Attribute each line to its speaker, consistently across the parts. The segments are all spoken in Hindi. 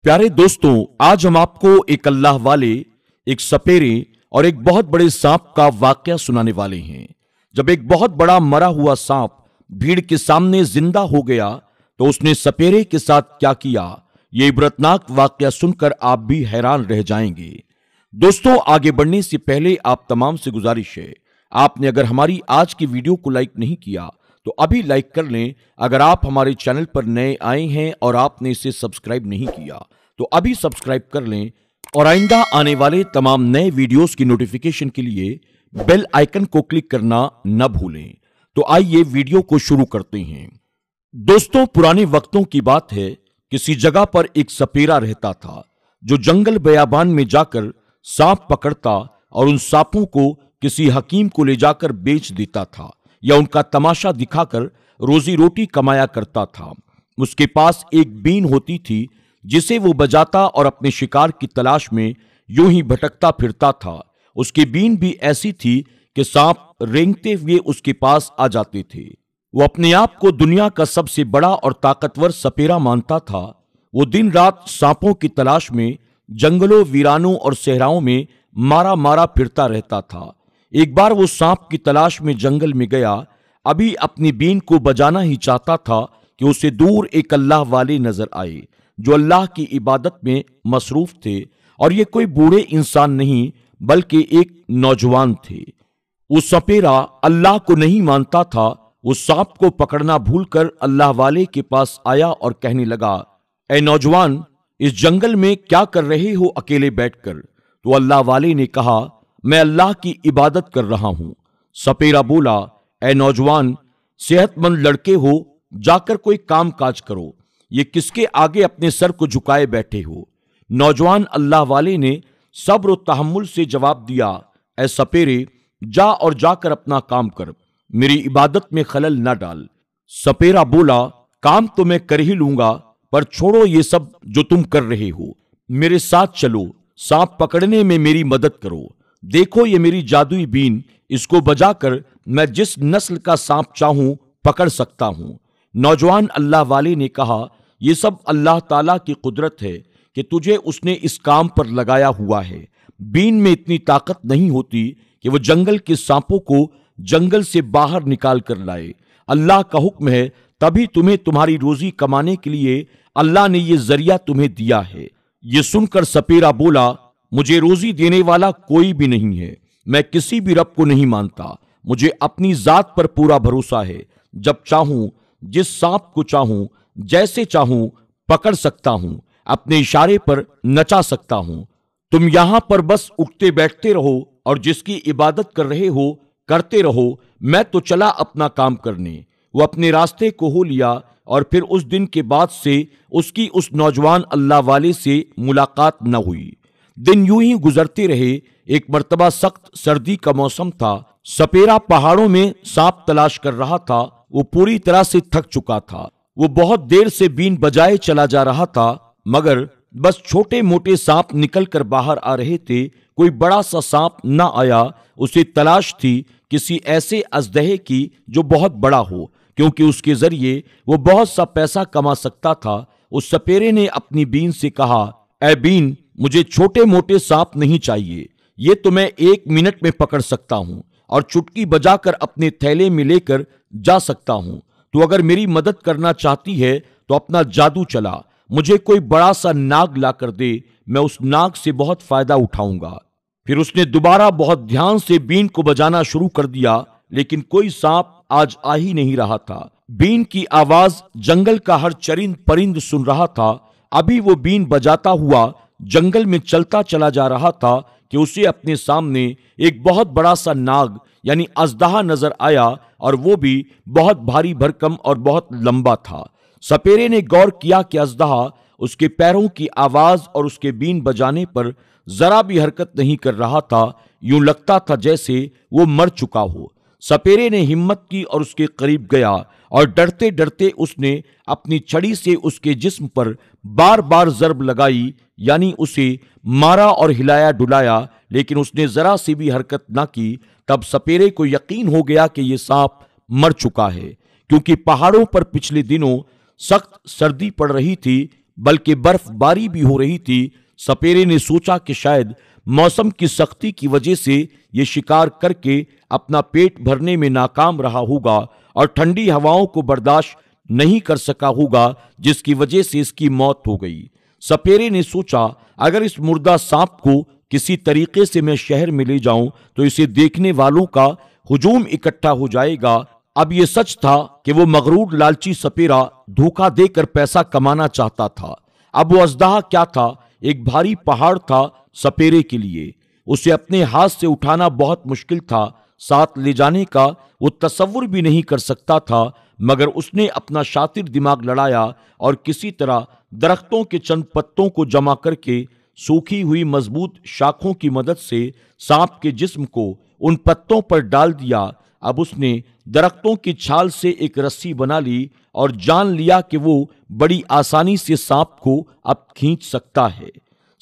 Speaker 1: प्यारे दोस्तों, आज हम आपको एक अल्लाह वाले, एक सपेरे और एक बहुत बड़े सांप का वाकया सुनाने वाले हैं। जब एक बहुत बड़ा मरा हुआ सांप भीड़ के सामने जिंदा हो गया तो उसने सपेरे के साथ क्या किया, ये इबरतनाक वाकया सुनकर आप भी हैरान रह जाएंगे। दोस्तों, आगे बढ़ने से पहले आप तमाम से गुजारिश है, आपने अगर हमारी आज की वीडियो को लाइक नहीं किया तो अभी लाइक कर लें। अगर आप हमारे चैनल पर नए आए हैं और आपने इसे सब्सक्राइब नहीं किया तो अभी सब्सक्राइब कर लें और आइंदा आने वाले तमाम नए वीडियोस की नोटिफिकेशन के लिए बेल आइकन को क्लिक करना न भूलें। तो आइए वीडियो को शुरू करते हैं। दोस्तों, पुराने वक्तों की बात है, किसी जगह पर एक सपेरा रहता था जो जंगल बयाबान में जाकर सांप पकड़ता और उन सांपों को किसी हकीम को ले जाकर बेच देता था या उनका तमाशा दिखाकर रोजी रोटी कमाया करता था। उसके पास एक बीन होती थी जिसे वो बजाता और अपने शिकार की तलाश में यूं ही भटकता फिरता था। उसकी बीन भी ऐसी थी कि सांप रेंगते हुए उसके पास आ जाते थे। वो अपने आप को दुनिया का सबसे बड़ा और ताकतवर सपेरा मानता था। वो दिन रात सांपों की तलाश में जंगलों, वीरानों और सहराओं में मारा मारा फिरता रहता था। एक बार वो सांप की तलाश में जंगल में गया। अभी अपनी बीन को बजाना ही चाहता था कि उसे दूर एक अल्लाह वाले नजर आए जो अल्लाह की इबादत में मसरूफ थे। और ये कोई बूढ़े इंसान नहीं बल्कि एक नौजवान थे। वो सपेरा अल्लाह को नहीं मानता था। वो सांप को पकड़ना भूलकर अल्लाह वाले के पास आया और कहने लगा, ऐ नौजवान, इस जंगल में क्या कर रहे हो अकेले बैठकर? तो अल्लाह वाले ने कहा, मैं अल्लाह की इबादत कर रहा हूं। सपेरा बोला, ऐ नौजवान, सेहतमंद लड़के हो, जाकर कोई काम काज करो, ये किसके आगे अपने सर को झुकाए बैठे हो? नौजवान अल्लाह वाले ने सब्र और तहम्मुल से जवाब दिया, ऐ सपेरे, जा और जाकर अपना काम कर, मेरी इबादत में खलल न डाल। सपेरा बोला, काम तो मैं कर ही लूंगा, पर छोड़ो ये सब जो तुम कर रहे हो, मेरे साथ चलो, सांप पकड़ने में मेरी मदद करो। देखो ये मेरी जादुई बीन, इसको बजाकर मैं जिस नस्ल का सांप चाहूं पकड़ सकता हूं। नौजवान अल्लाह वाले ने कहा, यह सब अल्लाह ताला की कुदरत है कि तुझे उसने इस काम पर लगाया हुआ है। बीन में इतनी ताकत नहीं होती कि वो जंगल के सांपों को जंगल से बाहर निकाल कर लाए। अल्लाह का हुक्म है, तभी तुम्हें तुम्हारी रोजी कमाने के लिए अल्लाह ने यह जरिया तुम्हें दिया है। यह सुनकर सपेरा बोला, मुझे रोजी देने वाला कोई भी नहीं है, मैं किसी भी रब को नहीं मानता, मुझे अपनी जात पर पूरा भरोसा है। जब चाहूं, जिस सांप को चाहूं, जैसे चाहूं पकड़ सकता हूं, अपने इशारे पर नचा सकता हूं। तुम यहां पर बस उठते बैठते रहो और जिसकी इबादत कर रहे हो करते रहो, मैं तो चला अपना काम करने। वो अपने रास्ते को हो लिया और फिर उस दिन के बाद से उसकी उस नौजवान अल्लाह वाले से मुलाकात न हुई। दिन यूं ही गुजरते रहे। एक मर्तबा सख्त सर्दी का मौसम था। सपेरा पहाड़ों में सांप तलाश कर रहा था। वो पूरी तरह से थक चुका था। वो बहुत देर से बीन बजाए चला जा रहा था, मगर बस छोटे मोटे सांप निकल कर बाहर आ रहे थे। कोई बड़ा सा सांप न आया। उसे तलाश थी किसी ऐसे अजदहे की जो बहुत बड़ा हो, क्योंकि उसके जरिए वो बहुत सा पैसा कमा सकता था। उस सपेरे ने अपनी बीन से कहा, ऐ बीन, मुझे छोटे मोटे सांप नहीं चाहिए, ये तो मैं 1 मिनट में पकड़ सकता हूं और चुटकी बजाकर अपने थैले में लेकर जा सकता हूं। तो अगर मेरी मदद करना चाहती है तो अपना जादू चला, मुझे कोई बड़ा सा नाग ला कर दे, मैं उस नाग से बहुत फायदा उठाऊंगा। फिर उसने दोबारा बहुत ध्यान से बीन को बजाना शुरू कर दिया, लेकिन कोई सांप आज आ ही नहीं रहा था। बीन की आवाज जंगल का हर चरिंद परिंद सुन रहा था। अभी वो बीन बजाता हुआ जंगल में चलता चला जा रहा था कि उसे अपने सामने एक बहुत बड़ा सा नाग यानी अजदहा नजर आया, और वो भी बहुत भारी भरकम और बहुत लंबा था। सपेरे ने गौर किया कि अजदहा उसके पैरों की आवाज और उसके बीन बजाने पर जरा भी हरकत नहीं कर रहा था। यूं लगता था जैसे वो मर चुका हो। सपेरे ने हिम्मत की और उसके करीब गया और डरते डरते उसने अपनी छड़ी से उसके जिस्म पर बार बार जर्ब लगाई, यानी उसे मारा और हिलाया डुलाया, लेकिन उसने जरा सी भी हरकत ना की। तब सपेरे को यकीन हो गया कि यह सांप मर चुका है, क्योंकि पहाड़ों पर पिछले दिनों सख्त सर्दी पड़ रही थी। बल्कि बर्फबारी भी हो रही थी। सपेरे ने सोचा कि शायद मौसम की सख्ती की वजह से ये शिकार करके अपना पेट भरने में नाकाम रहा होगा और ठंडी हवाओं को बर्दाश्त नहीं कर सका होगा, जिसकी वजह से इसकी मौत हो गई। सपेरे ने सोचा, अगर इस मुर्दा सांप को किसी तरीके से मैं शहर में ले जाऊं तो इसे देखने वालों का हुजूम इकट्ठा हो जाएगा। अब यह सच था कि वो मगरूर लालची सपेरा धोखा देकर पैसा कमाना चाहता था। अब वो अजदहा क्या था, एक भारी पहाड़ था सपेरे के लिए। उसे अपने हाथ से उठाना बहुत मुश्किल था, साथ ले जाने का वो तसव्वुर भी नहीं कर सकता था। मगर उसने अपना शातिर दिमाग लड़ाया और किसी तरह दरख्तों के चंद पत्तों को जमा करके सूखी हुई मजबूत शाखों की मदद से सांप के जिस्म को उन पत्तों पर डाल दिया। अब उसने दरख्तों की छाल से एक रस्सी बना ली और जान लिया कि वो बड़ी आसानी से सांप को अब खींच सकता है।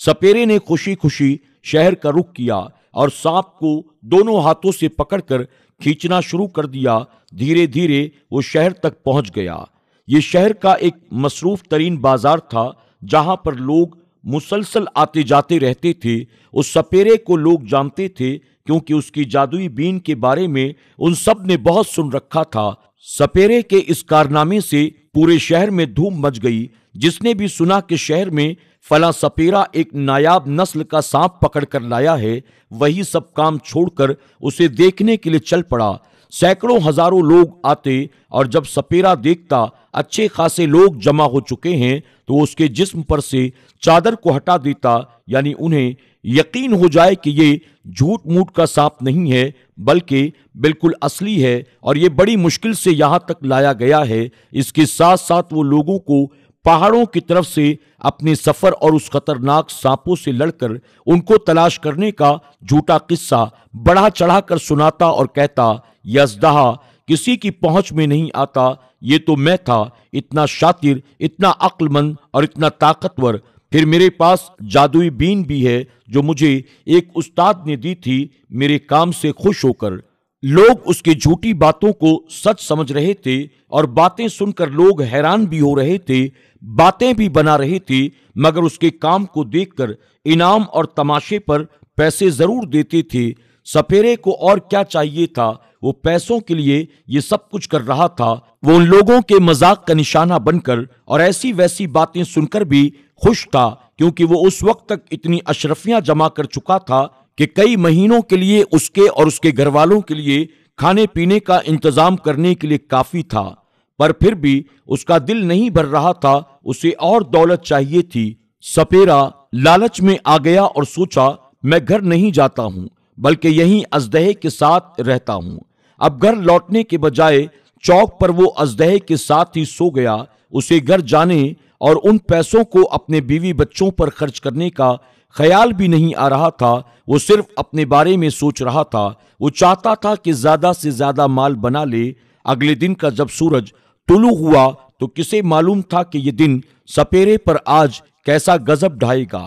Speaker 1: सपेरे ने खुशी खुशी शहर का रुख किया और सांप को दोनों हाथों से पकड़कर खींचना शुरू कर दिया। धीरे धीरे वो शहर तक पहुंच गया। ये शहर का एक मसरूफ तरीन बाजार था, जहां पर लोग मुसलसल आते जाते रहते थे। उस सपेरे को लोग जानते थे क्योंकि उसकी जादुई बीन के बारे में उन सब ने बहुत सुन रखा था। सपेरे के इस कारनामे से पूरे शहर में धूम मच गई। जिसने भी सुना कि शहर में फला सपेरा एक नायाब नस्ल का सांप पकड़ कर लाया है, वही सब काम छोड़कर उसे देखने के लिए चल पड़ा। सैकड़ों हजारों लोग आते और जब सपेरा देखता अच्छे खासे लोग जमा हो चुके हैं तो उसके जिस्म पर से चादर को हटा देता, यानी उन्हें यकीन हो जाए कि ये झूठ मूठ का सांप नहीं है बल्कि बिल्कुल असली है और ये बड़ी मुश्किल से यहां तक लाया गया है। इसके साथ साथ वो लोगों को पहाड़ों की तरफ से अपने सफर और उस खतरनाक सांपों से लड़कर उनको तलाश करने का झूठा किस्सा बढ़ा चढ़ाकर सुनाता और कहता, यह अजदहा किसी की पहुंच में नहीं आता। ये तो मैं था, इतना शातिर, इतना अक्लमंद और इतना ताकतवर। फिर मेरे पास जादुई बीन भी है जो मुझे एक उस्ताद ने दी थी, मेरे काम से खुश होकर। लोग उसकी झूठी बातों को सच समझ रहे थे और बातें सुनकर लोग हैरान भी हो रहे थे, बातें भी बना रहे थे, मगर उसके काम को देखकर इनाम और तमाशे पर पैसे जरूर देते थे। सपेरे को और क्या चाहिए था, वो पैसों के लिए ये सब कुछ कर रहा था। वो उन लोगों के मजाक का निशाना बनकर और ऐसी वैसी बातें सुनकर भी खुश था, क्योंकि वो उस वक्त तक इतनी अशरफियां जमा कर चुका था कि कई महीनों के लिए उसके और उसके घर वालों के लिए खाने पीने का इंतजाम करने के लिए काफी था। पर फिर भी उसका दिल नहीं भर रहा था, उसे और दौलत चाहिए थी। सपेरा लालच में आ गया और सोचा, मैं घर नहीं जाता हूं बल्कि यहीं अजदहे के साथ रहता हूं। अब घर लौटने के बजाय चौक पर वो अजदहे के साथ ही सो गया। उसे घर जाने और उन पैसों को अपने बीवी बच्चों पर खर्च करने का ख्याल भी नहीं आ रहा था। वो सिर्फ अपने बारे में सोच रहा था। वो चाहता था कि ज्यादा से ज्यादा माल बना ले। अगले दिन का जब सूरज तुलू हुआ तो किसे मालूम था कि ये दिन सपेरे पर आज कैसा गजब ढाएगा।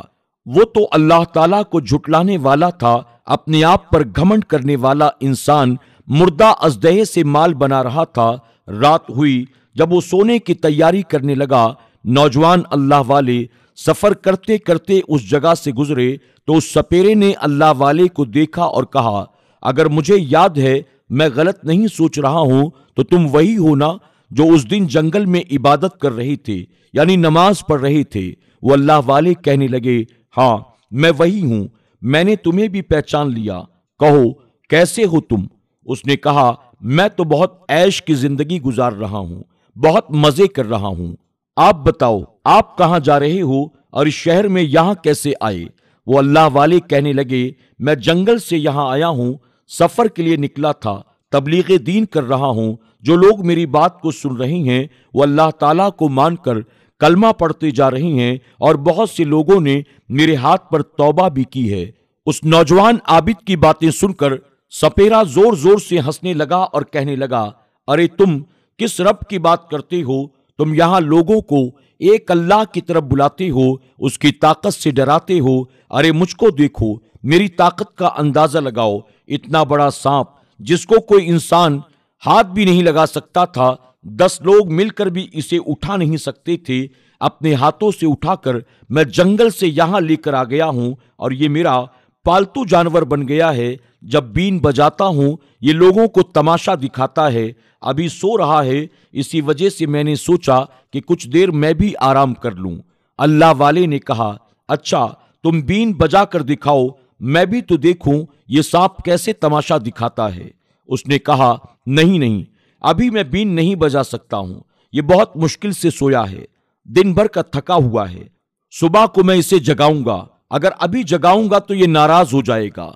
Speaker 1: वो तो अल्लाह ताला को झुटलाने वाला था, अपने आप पर घमंड करने वाला इंसान मुर्दा अजदहे से माल बना रहा था। रात हुई, जब वो सोने की तैयारी करने लगा, नौजवान अल्लाह वाले सफर करते करते उस जगह से गुजरे तो उस सपेरे ने अल्लाह वाले को देखा और कहा, अगर मुझे याद है मैं गलत नहीं सोच रहा हूं तो तुम वही हो ना जो उस दिन जंगल में इबादत कर रहे थे, यानी नमाज पढ़ रहे थे। वो अल्लाह वाले कहने लगे, हाँ मैं वही हूं, मैंने तुम्हें भी पहचान लिया, कहो कैसे हो तुम। उसने कहा, मैं तो बहुत ऐश की जिंदगी गुजार रहा हूं, बहुत मजे कर रहा हूं। आप बताओ आप कहां जा रहे हो और इस शहर में यहां कैसे आए। वो अल्लाह वाले कहने लगे, मैं जंगल से यहां आया हूं, सफर के लिए निकला था, तबलीग दीन कर रहा हूं। जो लोग मेरी बात को सुन रहे हैं वो अल्लाह ताला को मानकर कलमा पढ़ते जा रहे हैं और बहुत से लोगों ने मेरे हाथ पर तौबा भी की है। उस नौजवान आबिद की बातें सुनकर सपेरा जोर जोर से हंसने लगा और कहने लगा, अरे तुम किस रब की बात करते हो, तुम यहां लोगों को एक अल्लाह की तरफ बुलाते हो, उसकी ताकत से डराते हो। अरे मुझको देखो, मेरी ताकत का अंदाजा लगाओ। इतना बड़ा सांप जिसको कोई इंसान हाथ भी नहीं लगा सकता था, 10 लोग मिलकर भी इसे उठा नहीं सकते थे। अपने हाथों से उठाकर मैं जंगल से यहां लेकर आ गया हूं और ये मेरा पालतू जानवर बन गया है। जब बीन बजाता हूं ये लोगों को तमाशा दिखाता है। अभी सो रहा है, इसी वजह से मैंने सोचा कि कुछ देर मैं भी आराम कर लूं। अल्लाह वाले ने कहा, अच्छा तुम बीन बजा कर दिखाओ, मैं भी तो देखूं ये सांप कैसे तमाशा दिखाता है। उसने कहा, नहीं नहीं, अभी मैं बीन नहीं बजा सकता हूं, ये बहुत मुश्किल से सोया है, दिन भर का थका हुआ है। सुबह को मैं इसे जगाऊंगा, अगर अभी जगाऊंगा तो ये नाराज हो जाएगा।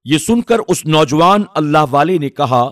Speaker 1: ये सुनकर उस नौजवान अल्लाह वाले ने कहा,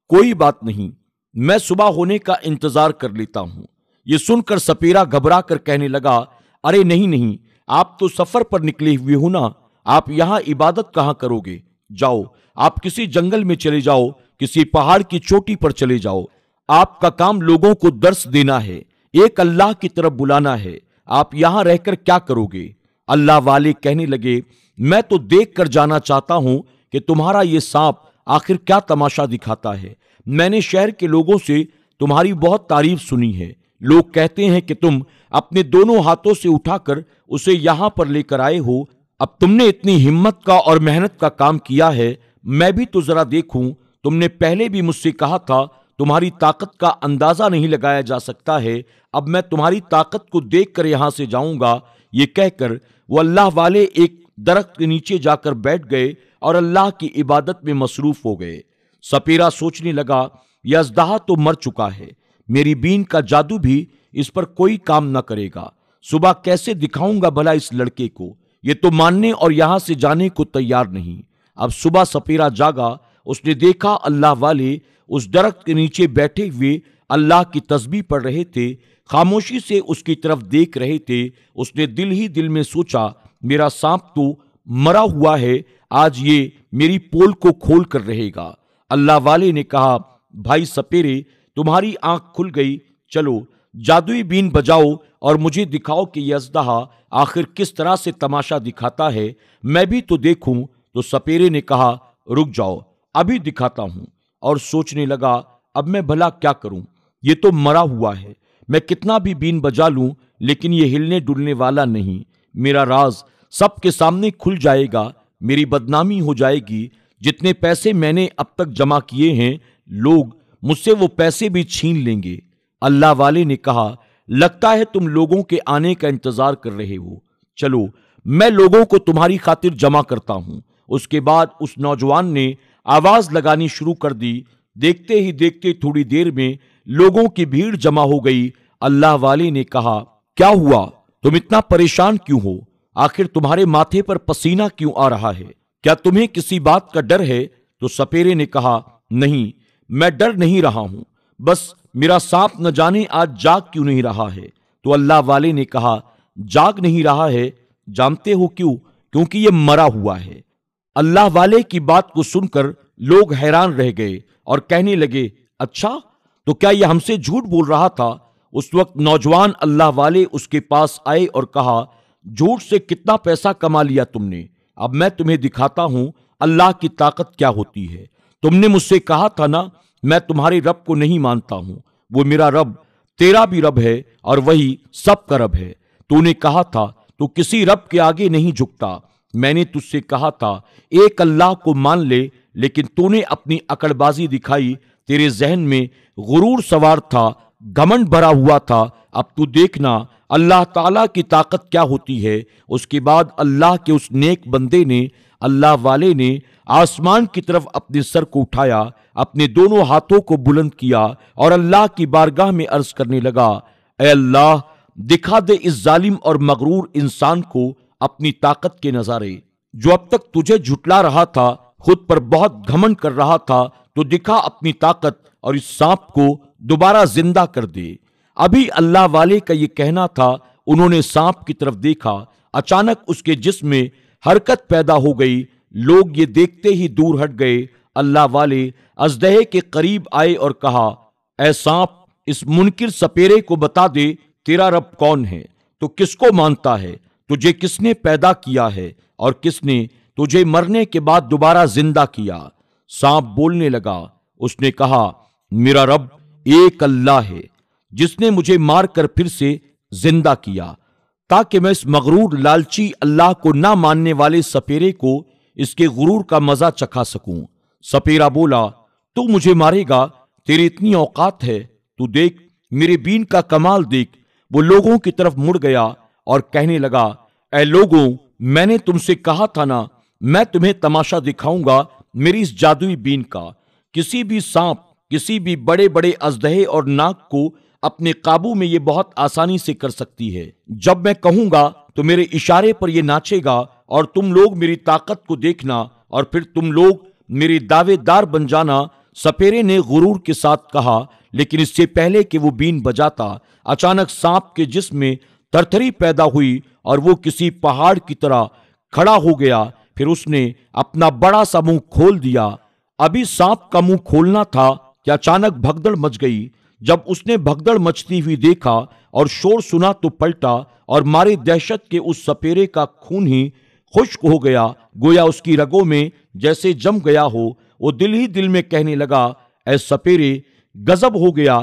Speaker 1: कोई बात नहीं, मैं सुबह होने का इंतजार कर लेता हूं। ये सुनकर सपेरा घबरा कर कहने लगा, अरे नहीं नहीं, आप तो सफर पर निकले हुए हो ना, आप यहां इबादत कहां करोगे। जाओ, आप किसी जंगल में चले जाओ, किसी पहाड़ की चोटी पर चले जाओ। आपका काम लोगों को दर्श देना है, एक अल्लाह की तरफ बुलाना है, आप यहां रहकर क्या करोगे। अल्लाह वाले कहने लगे, मैं तो देख कर जाना चाहता हूं कि तुम्हारा ये सांप आखिर क्या तमाशा दिखाता है। मैंने शहर के लोगों से तुम्हारी बहुत तारीफ सुनी है। लोग कहते हैं कि तुम अपने दोनों हाथों से उठाकर उसे यहां पर लेकर आए हो। अब तुमने इतनी हिम्मत का और मेहनत का काम किया है, मैं भी तो जरा देखूं। तुमने पहले भी मुझसे कहा था तुम्हारी ताकत का अंदाजा नहीं लगाया जा सकता है, अब मैं तुम्हारी ताकत को देखकर यहां से जाऊंगा। ये कहकर वो अल्लाह वाले एक दरख्त के नीचे जाकर बैठ गए और अल्लाह की इबादत में मसरूफ हो गए। सपेरा सोचने लगा, यह अजदहा तो मर चुका है, मेरी बीन का जादू भी इस पर कोई काम न करेगा। सुबह कैसे दिखाऊंगा भला इस लड़के को, ये तो मानने और यहां से जाने को तैयार नहीं। अब सुबह सपेरा जागा, उसने देखा अल्लाह वाले उस दरख्त के नीचे बैठे हुए अल्लाह की तस्बीह पढ़ रहे थे, खामोशी से उसकी तरफ देख रहे थे। उसने दिल ही दिल में सोचा, मेरा सांप तो मरा हुआ है, आज ये मेरी पोल को खोल कर रहेगा। अल्लाह वाले ने कहा, भाई सपेरे, तुम्हारी आंख खुल गई, चलो जादुई बीन बजाओ और मुझे दिखाओ कि यह अजदहा आखिर किस तरह से तमाशा दिखाता है, मैं भी तो देखूं। तो सपेरे ने कहा, रुक जाओ, अभी दिखाता हूं। और सोचने लगा, अब मैं भला क्या करूं, ये तो मरा हुआ है, मैं कितना भी बीन बजा लूं लेकिन ये हिलने डुलने वाला नहीं। मेरा राज सबके सामने खुल जाएगा, मेरी बदनामी हो जाएगी। जितने पैसे मैंने अब तक जमा किए हैं, लोग मुझसे वो पैसे भी छीन लेंगे। अल्लाह वाले ने कहा, लगता है तुम लोगों के आने का इंतजार कर रहे हो, चलो मैं लोगों को तुम्हारी खातिर जमा करता हूं। उसके बाद उस नौजवान ने आवाज लगानी शुरू कर दी। देखते ही देखते थोड़ी देर में लोगों की भीड़ जमा हो गई। अल्लाह वाले ने कहा, क्या हुआ, तुम इतना परेशान क्यों हो, आखिर तुम्हारे माथे पर पसीना क्यों आ रहा है, क्या तुम्हें किसी बात का डर है। तो सपेरे ने कहा, नहीं, मैं डर नहीं रहा हूं, बस मेरा सांप न जाने आज जाग क्यों नहीं रहा है। तो अल्लाह वाले ने कहा, जाग नहीं रहा है, जानते हो क्यों, क्योंकि यह मरा हुआ है। अल्लाह वाले की बात को सुनकर लोग हैरान रह गए और कहने लगे, अच्छा, तो क्या यह हमसे झूठ बोल रहा था। उस वक्त नौजवान अल्लाह वाले उसके पास आए और कहा, झूठ से कितना पैसा कमा लिया तुमने, अब मैं तुम्हें दिखाता हूं अल्लाह की ताकत क्या होती है। तुमने मुझसे कहा था ना, मैं तुम्हारे रब को नहीं मानता हूं, वो मेरा रब तेरा भी रब है और वही सबका रब है। तूने कहा था तू किसी रब के आगे नहीं झुकता, मैंने तुझसे कहा था एक अल्लाह को मान ले, लेकिन तूने अपनी अकड़बाजी दिखाई, तेरे जहन में गुरूर सवार था, घमंड भरा हुआ था। अब तू देखना अल्लाह ताला की ताकत क्या होती है। उसके बाद अल्लाह के उस नेक बंदे ने, अल्लाह वाले ने आसमान की तरफ अपने सर को उठाया, अपने दोनों हाथों को बुलंद किया और अल्लाह की बारगाह में अर्ज करने लगा, ऐ अल्लाह, दिखा दे इस जालिम और मगरूर इंसान को अपनी ताकत के नजारे। जो अब तक तुझे झुटला रहा था, खुद पर बहुत घमंड कर रहा था, तो दिखा अपनी ताकत और इस सांप को दोबारा जिंदा कर दे। अभी अल्लाह वाले का ये कहना था, उन्होंने सांप की तरफ देखा, अचानक उसके जिस्म में हरकत पैदा हो गई। लोग ये देखते ही दूर हट गए। अल्लाह वाले अजदहे के करीब आए और कहा, ऐ सांप, इस मुनकिर सपेरे को बता दे तेरा रब कौन है, तो किसको मानता है, तुझे किसने पैदा किया है और किसने तुझे मरने के बाद दोबारा जिंदा किया। सांप बोलने लगा, उसने कहा, मेरा रब एक अल्लाह है जिसने मुझे मारकर फिर से जिंदा किया ताकि मैं इस मगरूर लालची अल्लाह को ना मानने वाले सपेरे को इसके गुरूर का मजा चखा सकूं। सपेरा बोला, तू मुझे मारेगा? तेरी इतनी औकात है? तू देख, मेरे बीन का कमाल देख। वो लोगों की तरफ मुड़ गया और कहने लगा, ऐ लोगों, मैंने तुमसे कहा था ना, मैं तुम्हें तमाशा दिखाऊंगा मेरी इस जादुई बीन का। किसी भी सांप, किसी भी बड़े बड़े अजदहे और नाग को अपने काबू में ये बहुत आसानी से कर सकती है। जब मैं कहूंगा तो मेरे इशारे पर यह नाचेगा और तुम लोग मेरी ताकत को देखना और फिर तुम लोग मेरे दावेदार बन जाना। सपेरे ने गुरूर के साथ कहा, लेकिन इससे पहले कि वो बीन बजाता, अचानक सांप के जिस्म में थरथरी पैदा हुई और वो किसी पहाड़ की तरह खड़ा हो गया। फिर उसने अपना बड़ा सा मुंह खोल दिया। अभी सांप का मुंह खोलना था कि अचानक भगदड़ मच गई। जब उसने भगदड़ मचती हुई देखा और शोर सुना तो पलटा और मारे दहशत के उस सपेरे का खून ही खुश्क हो गया, गोया उसकी रगों में जैसे जम गया हो। वो दिल ही दिल में कहने लगा, ऐ सपेरे, गजब हो गया।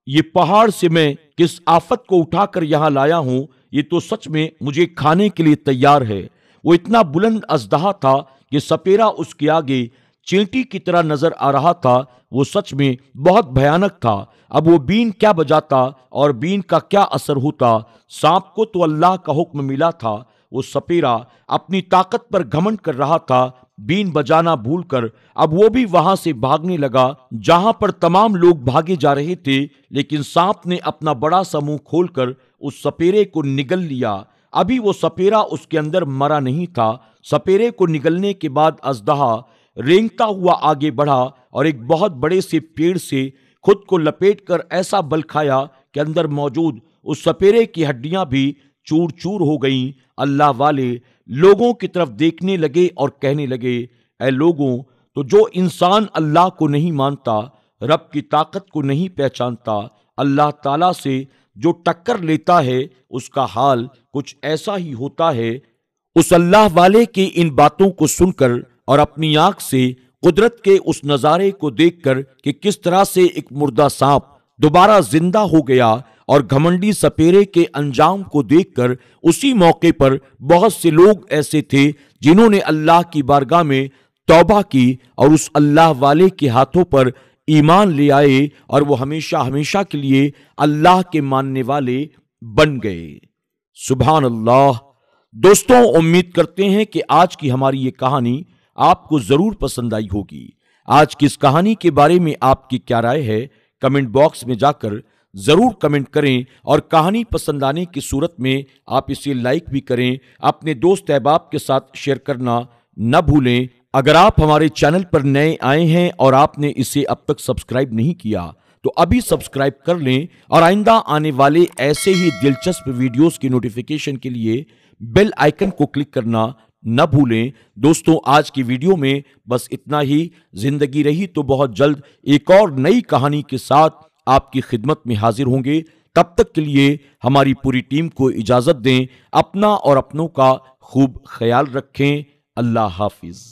Speaker 1: ये पहाड़ से मैं किस आफत को उठाकर यहां लाया हूं, ये तो सच में मुझे खाने के लिए तैयार है। वो इतना बुलंद अजदहा था कि सपेरा उसके आगे चींटी की तरह नजर आ रहा था। वो सच में बहुत भयानक था। अब वो बीन क्या बजाता और बीन का क्या असर होता? सांप को तो अल्लाह का हुक्म मिला था। वो सपेरा अपनी ताकत पर घमंड कर रहा था, बीन बजाना भूलकर। अब वो भी वहां से भागने लगा जहां पर तमाम लोग भागे जा रहे थे। लेकिन सांप ने अपना बड़ा सा मुंह खोलकर उस सपेरे को निगल लिया। अभी वो सपेरा उसके अंदर मरा नहीं था। सपेरे को निगलने के बाद अजदहा रेंगता हुआ आगे बढ़ा और एक बहुत बड़े से पेड़ से खुद को लपेटकर ऐसा बल खाया कि अंदर मौजूद उस सपेरे की हड्डियां भी चूर चूर हो गईं। अल्लाह वाले लोगों की तरफ देखने लगे और कहने लगे, ऐ लोगों, तो जो इंसान अल्लाह को नहीं मानता, रब की ताकत को नहीं पहचानता, अल्लाह ताला से जो टक्कर लेता है, उसका हाल कुछ ऐसा ही होता है। उस अल्लाह वाले की इन बातों को सुनकर और अपनी आंख से कुदरत के उस नजारे को देखकर कि किस तरह से एक मुर्दा सांप दोबारा जिंदा हो गया और घमंडी सपेरे के अंजाम को देखकर उसी मौके पर बहुत से लोग ऐसे थे जिन्होंने अल्लाह की बारगाह में तौबा की और उस अल्लाह वाले के हाथों पर ईमान ले आए और वो हमेशा हमेशा के लिए अल्लाह के मानने वाले बन गए। सुभान अल्लाह। दोस्तों, उम्मीद करते हैं कि आज की हमारी ये कहानी आपको जरूर पसंद आई होगी। आज की इस कहानी के बारे में आपकी क्या राय है, कमेंट बॉक्स में जाकर जरूर कमेंट करें और कहानी पसंद आने की सूरत में आप इसे लाइक भी करें। अपने दोस्त अहबाब के साथ शेयर करना न भूलें। अगर आप हमारे चैनल पर नए आए हैं और आपने इसे अब तक सब्सक्राइब नहीं किया तो अभी सब्सक्राइब कर लें और आइंदा आने वाले ऐसे ही दिलचस्प वीडियोस की नोटिफिकेशन के लिए बेल आइकन को क्लिक करना न भूलें। दोस्तों, आज की वीडियो में बस इतना ही। जिंदगी रही तो बहुत जल्द एक और नई कहानी के साथ आपकी खिदमत में हाजिर होंगे। तब तक के लिए हमारी पूरी टीम को इजाजत दें। अपना और अपनों का खूब ख्याल रखें। अल्लाह हाफिज।